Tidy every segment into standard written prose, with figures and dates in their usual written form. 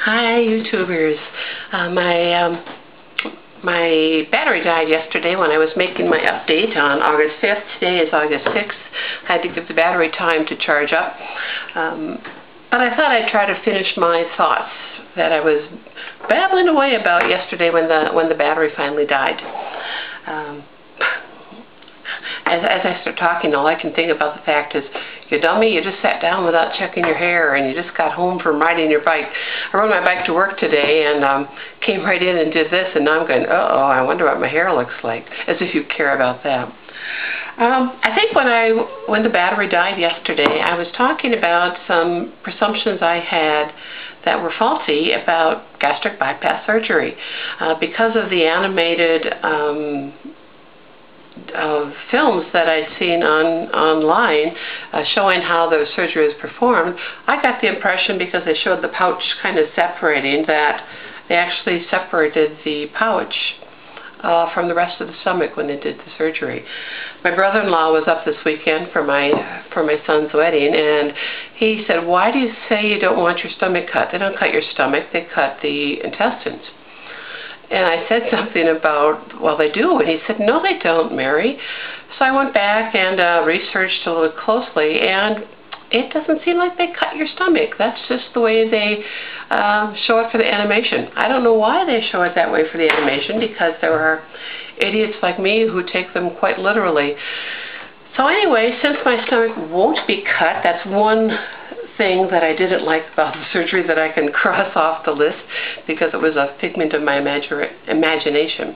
Hi, YouTubers. My battery died yesterday when I was making my update on August 5th. Today is August 6th. I had to give the battery time to charge up. But I thought I'd try to finish my thoughts that I was babbling away about yesterday when the battery finally died. As I start talking, all I can think about the fact is, you dummy, you just sat down without checking your hair, and you just got home from riding your bike. I rode my bike to work today and came right in and did this, and now I'm going, uh-oh, I wonder what my hair looks like, as if you care about that. I think when the battery died yesterday, I was talking about some presumptions I had that were faulty about gastric bypass surgery. Because of the animated films that I'd seen online showing how the surgery is performed, I got the impression, because they showed the pouch kind of separating, that they actually separated the pouch from the rest of the stomach when they did the surgery. My brother-in-law was up this weekend for my son's wedding, and he said, "Why do you say you don't want your stomach cut? They don't cut your stomach, they cut the intestines." And I said something about, well, they do. And he said, "No, they don't, Mary." So I went back and researched a little closely, and it doesn't seem like they cut your stomach. That's just the way they show it for the animation. I don't know why they show it that way for the animation, because there are idiots like me who take them quite literally. So anyway, since my stomach won't be cut, that's one thing that I didn't like about the surgery that I can cross off the list, because it was a figment of my imagination.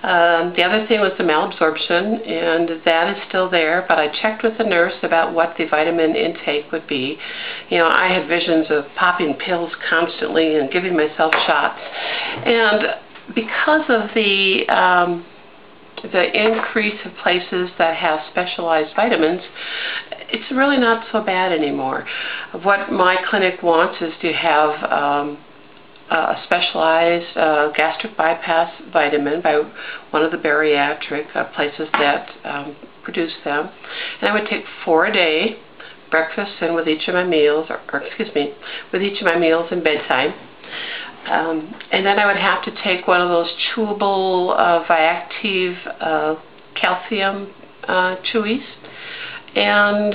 The other thing was the malabsorption, and that is still there, but I checked with the nurse about what the vitamin intake would be. You know, I had visions of popping pills constantly and giving myself shots, and because of the increase of places that have specialized vitamins, it's really not so bad anymore. What my clinic wants is to have a specialized gastric bypass vitamin by one of the bariatric places that produce them. And I would take 4 a day, breakfast and with each of my meals, with each of my meals and bedtime. And then I would have to take one of those chewable Viactive calcium chewies. And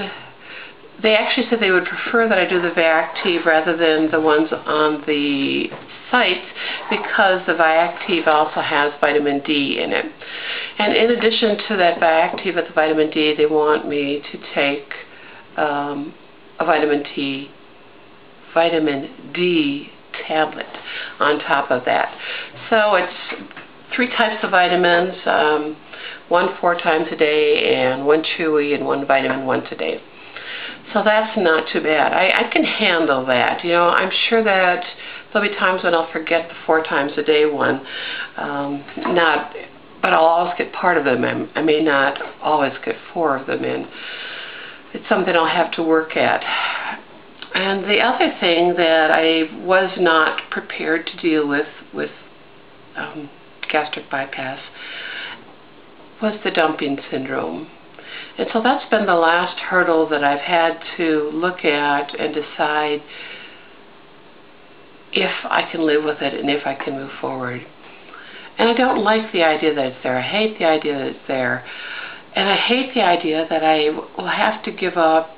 they actually said they would prefer that I do the Viactive rather than the ones on the site, because the Viactive also has vitamin D in it. And in addition to that Viactive with the vitamin D, they want me to take a vitamin D tablet on top of that. So it's 3 types of vitamins, one 4 times a day, and 1 chewy and 1 vitamin once a day. So that's not too bad. I can handle that. You know, I'm sure that there'll be times when I'll forget the 4 times a day one, but I'll always get part of them. I may not always get 4 of them in. It's something I'll have to work at. And the other thing that I was not prepared to deal with gastric bypass was the dumping syndrome. And so that's been the last hurdle that I've had to look at and decide if I can live with it and if I can move forward. And I don't like the idea that it's there. I hate the idea that it's there. And I hate the idea that I will have to give up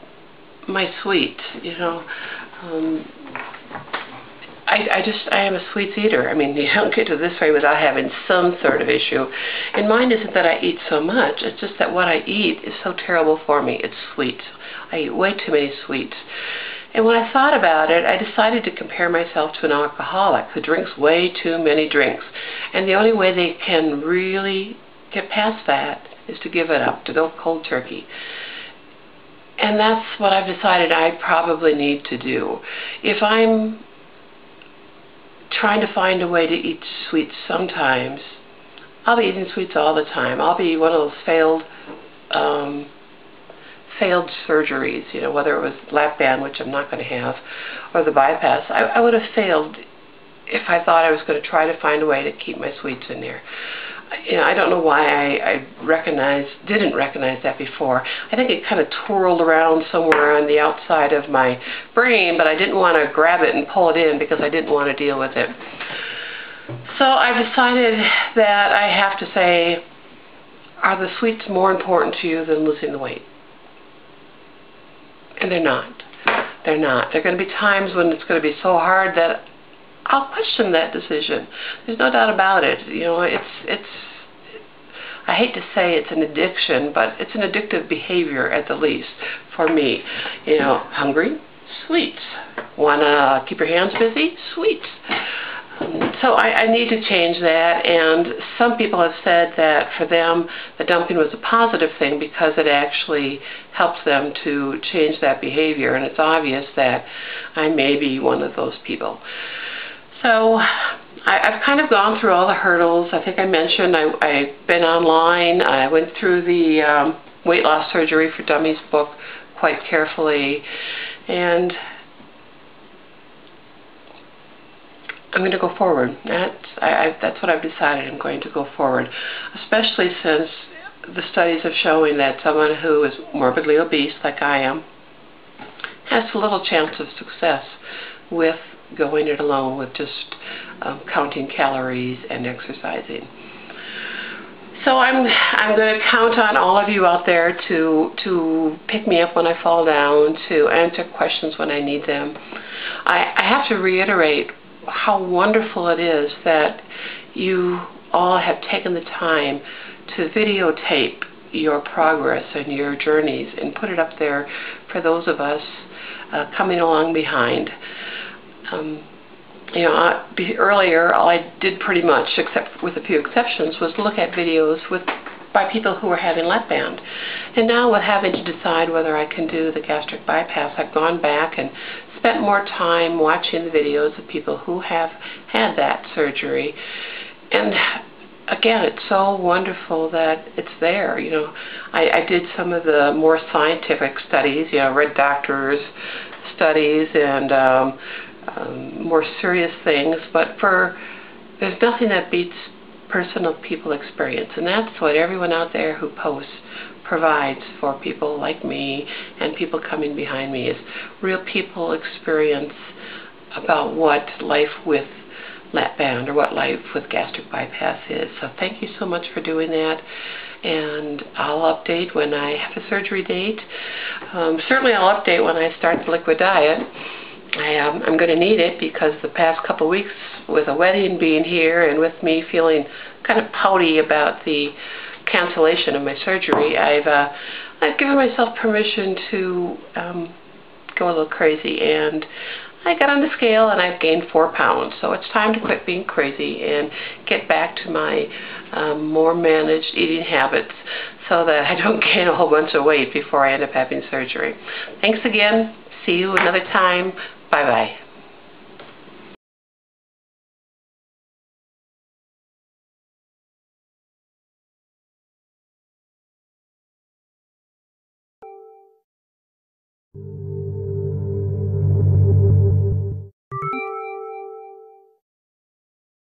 my sweets, you know. I am a sweets eater. I mean, you don't get to this way without having some sort of issue. And mine isn't that I eat so much, it's just that what I eat is so terrible for me. It's sweets. I eat way too many sweets. And when I thought about it, I decided to compare myself to an alcoholic who drinks way too many drinks. And the only way they can really get past that is to give it up, to go cold turkey. And that's what I've decided I probably need to do. If I'm trying to find a way to eat sweets sometimes, I'll be eating sweets all the time. I'll be one of those failed surgeries, you know, whether it was lap band, which I'm not going to have, or the bypass. I would have failed if I thought I was going to try to find a way to keep my sweets in there. I don't know why I didn't recognize that before. I think it kind of twirled around somewhere on the outside of my brain, but I didn't want to grab it and pull it in because I didn't want to deal with it. So I decided that I have to say, are the sweets more important to you than losing the weight? And they're not. They're not. There are going to be times when it's going to be so hard that I'll question that decision. There's no doubt about it. I hate to say it's an addiction, but it's an addictive behavior at the least for me. Hungry? Sweets. Want to keep your hands busy? Sweets. So I need to change that, and some people have said that for them the dumping was a positive thing because it actually helps them to change that behavior, and it's obvious that I may be one of those people. So I've kind of gone through all the hurdles. I think I mentioned I've been online. I went through the Weight Loss Surgery for Dummies book quite carefully, and I'm going to go forward. That's what I've decided. I'm going to go forward, especially since the studies are showing that someone who is morbidly obese, like I am, has little chance of success with going it alone with just counting calories and exercising. So I'm going to count on all of you out there to pick me up when I fall down, to answer questions when I need them. I have to reiterate how wonderful it is that you all have taken the time to videotape your progress and your journeys and put it up there for those of us coming along behind. Earlier, all I did pretty much, except with a few exceptions, was look at videos by people who were having lap band. And now with having to decide whether I can do the gastric bypass, I've gone back and spent more time watching the videos of people who have had that surgery. And again, it's so wonderful that it's there. I did some of the more scientific studies, Red Doctors studies and more serious things, but there's nothing that beats personal people experience, and that's what everyone out there who posts provides for people like me and people coming behind me, is real people experience about what life with lap band or what life with gastric bypass is. So thank you so much for doing that, and I'll update when I have a surgery date. Certainly I'll update when I start the liquid diet. I'm going to need it because the past couple weeks with a wedding being here and with me feeling kind of pouty about the cancellation of my surgery, I've given myself permission to go a little crazy, and I got on the scale and I've gained 4 pounds. So it's time to quit being crazy and get back to my more managed eating habits so that I don't gain a whole bunch of weight before I end up having surgery. Thanks again. See you another time. Bye-bye.